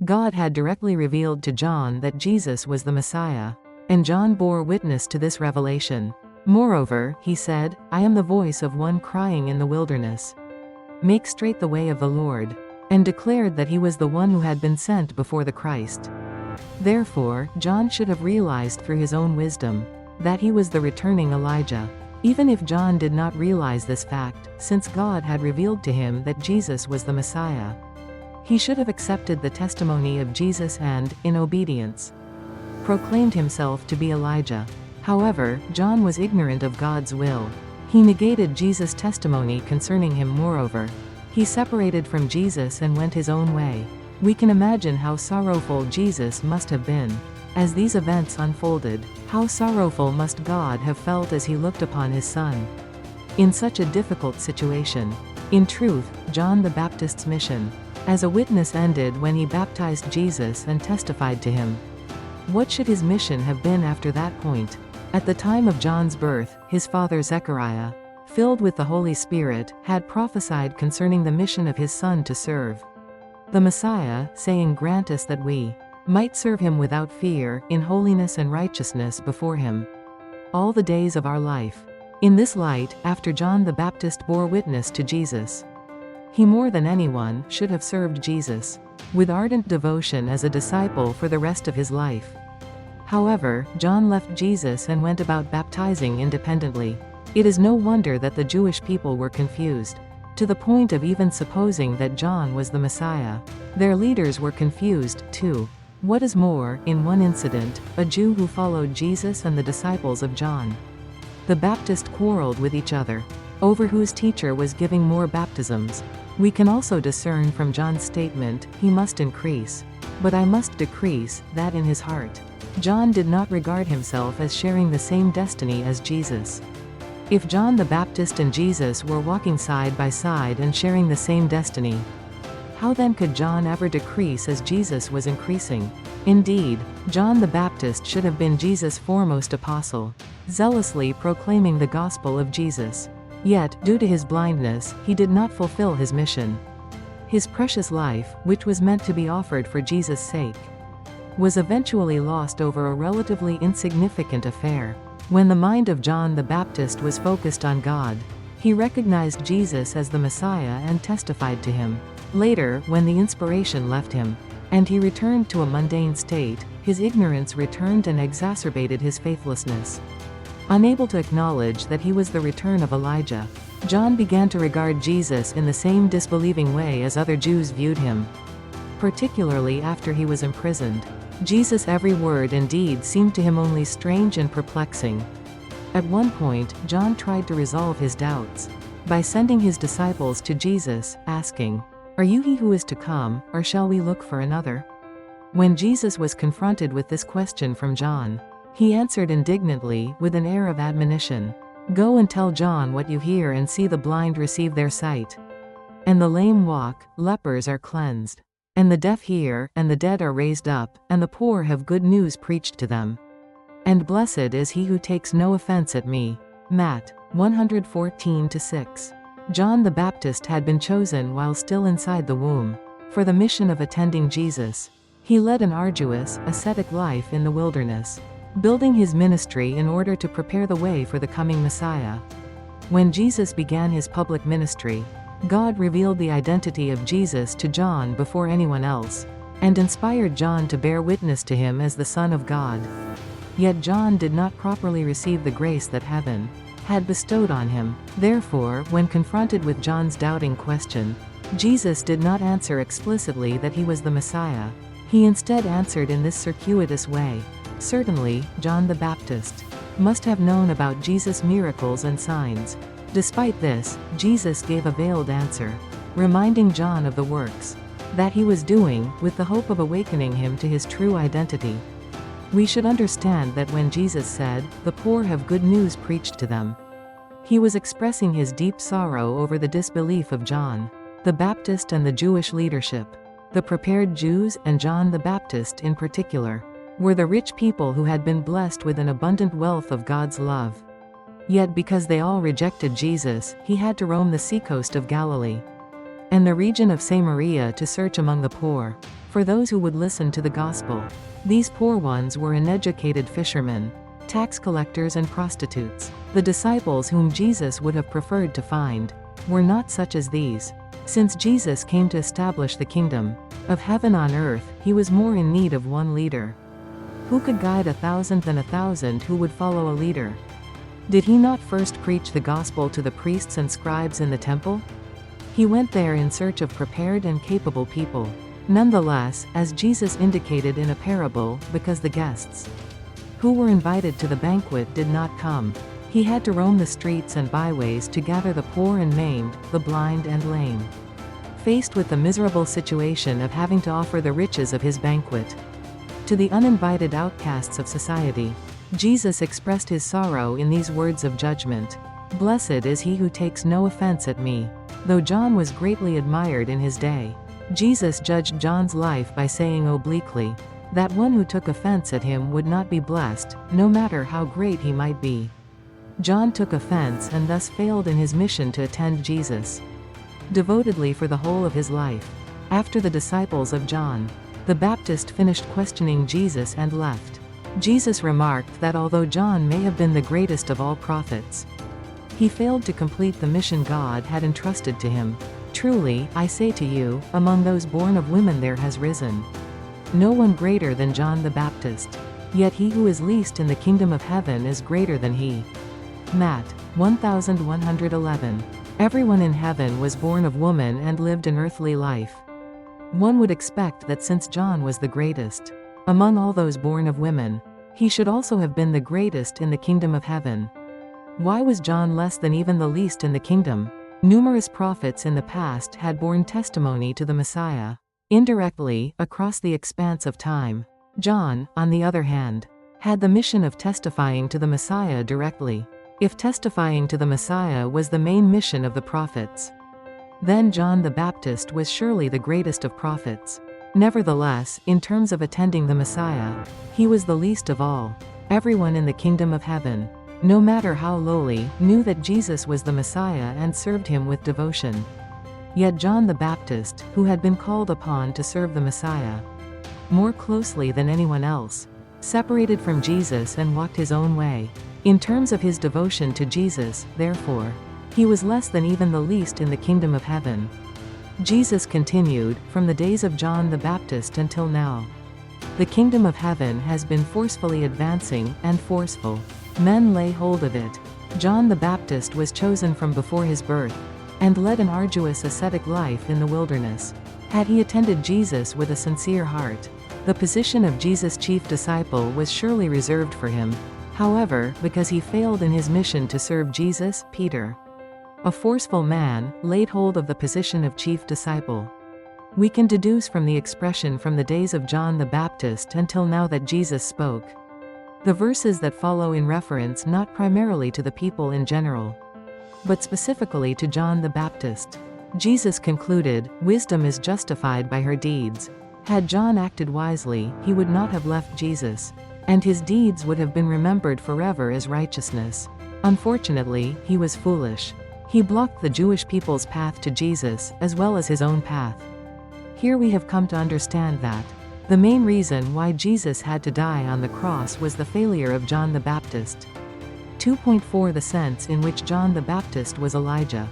God had directly revealed to John that Jesus was the Messiah, and John bore witness to this revelation. Moreover, he said, "I am the voice of one crying in the wilderness. Make straight the way of the Lord," and declared that he was the one who had been sent before the Christ. Therefore, John should have realized through his own wisdom that he was the returning Elijah. Even if John did not realize this fact, since God had revealed to him that Jesus was the Messiah, he should have accepted the testimony of Jesus and, in obedience, proclaimed himself to be Elijah. However, John was ignorant of God's will. He negated Jesus' testimony concerning him. Moreover, he separated from Jesus and went his own way. We can imagine how sorrowful Jesus must have been as these events unfolded. How sorrowful must God have felt as he looked upon his son in such a difficult situation. In truth, John the Baptist's mission as a witness ended when he baptized Jesus and testified to him. What should his mission have been after that point? At the time of John's birth, his father Zechariah, filled with the Holy Spirit, had prophesied concerning the mission of his son to serve the Messiah, saying, "Grant us that we might serve him without fear, in holiness and righteousness before him, all the days of our life." In this light, after John the Baptist bore witness to Jesus, he more than anyone should have served Jesus with ardent devotion as a disciple for the rest of his life. However, John left Jesus and went about baptizing independently. It is no wonder that the Jewish people were confused, to the point of even supposing that John was the Messiah. Their leaders were confused, too. What is more, in one incident, a Jew who followed Jesus and the disciples of John the Baptist quarreled with each other over whose teacher was giving more baptisms. We can also discern from John's statement, "He must increase, but I must decrease," that in his heart, John did not regard himself as sharing the same destiny as Jesus. If John the Baptist and Jesus were walking side by side and sharing the same destiny, how then could John ever decrease as Jesus was increasing? Indeed, John the Baptist should have been Jesus' foremost apostle, zealously proclaiming the gospel of Jesus. Yet, due to his blindness, he did not fulfill his mission. His precious life, which was meant to be offered for Jesus' sake, was eventually lost over a relatively insignificant affair. When the mind of John the Baptist was focused on God, he recognized Jesus as the Messiah and testified to him. Later, when the inspiration left him, and he returned to a mundane state, his ignorance returned and exacerbated his faithlessness. Unable to acknowledge that he was the return of Elijah, John began to regard Jesus in the same disbelieving way as other Jews viewed him. Particularly after he was imprisoned, Jesus' every word and deed seemed to him only strange and perplexing. At one point, John tried to resolve his doubts by sending his disciples to Jesus, asking, "Are you he who is to come, or shall we look for another?" When Jesus was confronted with this question from John, he answered indignantly, with an air of admonition, "Go and tell John what you hear and see: the blind receive their sight, and the lame walk, lepers are cleansed, and the deaf hear, and the dead are raised up, and the poor have good news preached to them. And blessed is he who takes no offense at me." Matt 114-6. John the Baptist had been chosen while still inside the womb for the mission of attending Jesus. He led an arduous, ascetic life in the wilderness, building his ministry in order to prepare the way for the coming Messiah. When Jesus began his public ministry, God revealed the identity of Jesus to John before anyone else, and inspired John to bear witness to him as the Son of God. Yet John did not properly receive the grace that heaven had bestowed on him. Therefore, when confronted with John's doubting question, Jesus did not answer explicitly that he was the Messiah. He instead answered in this circuitous way. Certainly, John the Baptist must have known about Jesus' miracles and signs. Despite this, Jesus gave a veiled answer, reminding John of the works that he was doing, with the hope of awakening him to his true identity. We should understand that when Jesus said, "The poor have good news preached to them," he was expressing his deep sorrow over the disbelief of John the Baptist and the Jewish leadership. The prepared Jews, and John the Baptist in particular, were the rich people who had been blessed with an abundant wealth of God's love. Yet because they all rejected Jesus, he had to roam the seacoast of Galilee. and the region of Samaria to search among the poor, for those who would listen to the gospel. These poor ones were uneducated fishermen, tax collectors and prostitutes. The disciples whom Jesus would have preferred to find were not such as these. Since Jesus came to establish the kingdom of heaven on earth, he was more in need of one leader. Who could guide 1,000 than 1,000 who would follow a leader? Did he not first preach the gospel to the priests and scribes in the temple? He went there in search of prepared and capable people. Nonetheless, as Jesus indicated in a parable, because the guests who were invited to the banquet did not come, he had to roam the streets and byways to gather the poor and maimed, the blind and lame. Faced with the miserable situation of having to offer the riches of his banquet to the uninvited outcasts of society, Jesus expressed his sorrow in these words of judgment. "Blessed is he who takes no offense at me." Though John was greatly admired in his day, Jesus judged John's life by saying obliquely that one who took offense at him would not be blessed, no matter how great he might be. John took offense and thus failed in his mission to attend Jesus devotedly for the whole of his life. After the disciples of John the Baptist finished questioning Jesus and left, Jesus remarked that although John may have been the greatest of all prophets, he failed to complete the mission God had entrusted to him. "Truly, I say to you, among those born of women there has risen no one greater than John the Baptist. Yet he who is least in the kingdom of heaven is greater than he." Matt. 1111. Everyone in heaven was born of woman and lived an earthly life. One would expect that since John was the greatest among all those born of women, he should also have been the greatest in the kingdom of heaven. Why was John less than even the least in the kingdom? Numerous prophets in the past had borne testimony to the Messiah indirectly, across the expanse of time. John, on the other hand, had the mission of testifying to the Messiah directly. If testifying to the Messiah was the main mission of the prophets, then John the Baptist was surely the greatest of prophets. Nevertheless, in terms of attending the Messiah, he was the least of all. Everyone in the kingdom of heaven, no matter how lowly, knew that Jesus was the Messiah and served him with devotion. Yet John the Baptist, who had been called upon to serve the Messiah more closely than anyone else, separated from Jesus and walked his own way. In terms of his devotion to Jesus, therefore, he was less than even the least in the kingdom of heaven. Jesus continued, from the days of John the Baptist until now, the kingdom of heaven has been forcefully advancing, and forceful men lay hold of it. John the Baptist was chosen from before his birth, and led an arduous ascetic life in the wilderness. Had he attended Jesus with a sincere heart, the position of Jesus' chief disciple was surely reserved for him. However, because he failed in his mission to serve Jesus, Peter, a forceful man, laid hold of the position of chief disciple. We can deduce from the expression "from the days of John the Baptist until now" that Jesus spoke the verses that follow in reference not primarily to the people in general, but specifically to John the Baptist. Jesus concluded, "Wisdom is justified by her deeds." Had John acted wisely, he would not have left Jesus, and his deeds would have been remembered forever as righteousness. Unfortunately, he was foolish. He blocked the Jewish people's path to Jesus, as well as his own path. Here we have come to understand that the main reason why Jesus had to die on the cross was the failure of John the Baptist. 2.4 The sense in which John the Baptist was Elijah.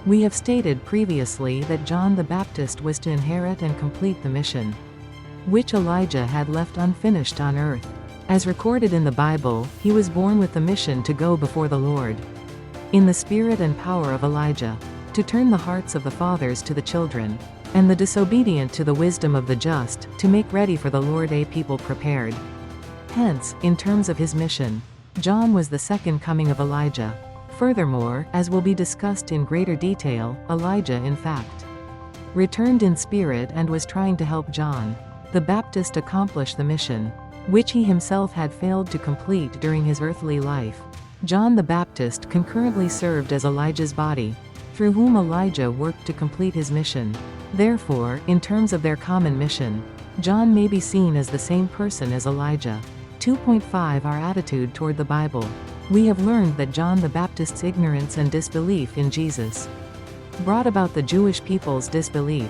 We have stated previously that John the Baptist was to inherit and complete the mission which Elijah had left unfinished on earth. As recorded in the Bible, he was born with the mission to go before the Lord in the spirit and power of Elijah, to turn the hearts of the fathers to the children, and the disobedient to the wisdom of the just, to make ready for the Lord a people prepared. Hence, in terms of his mission, John was the second coming of Elijah. Furthermore, as will be discussed in greater detail, Elijah in fact returned in spirit and was trying to help John the Baptist accomplish the mission which he himself had failed to complete during his earthly life. John the Baptist concurrently served as Elijah's body, through whom Elijah worked to complete his mission. Therefore, in terms of their common mission, John may be seen as the same person as Elijah. 2.5 Our attitude toward the Bible. We have learned that John the Baptist's ignorance and disbelief in Jesus brought about the Jewish people's disbelief,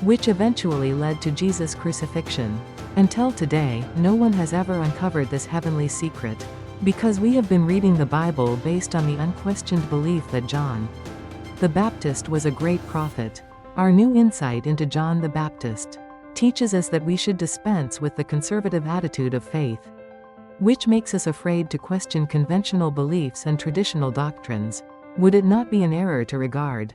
which eventually led to Jesus' crucifixion. Until today, no one has ever uncovered this heavenly secret, because we have been reading the Bible based on the unquestioned belief that John the Baptist was a great prophet. Our new insight into John the Baptist teaches us that we should dispense with the conservative attitude of faith, which makes us afraid to question conventional beliefs and traditional doctrines. Would it not be an error to regard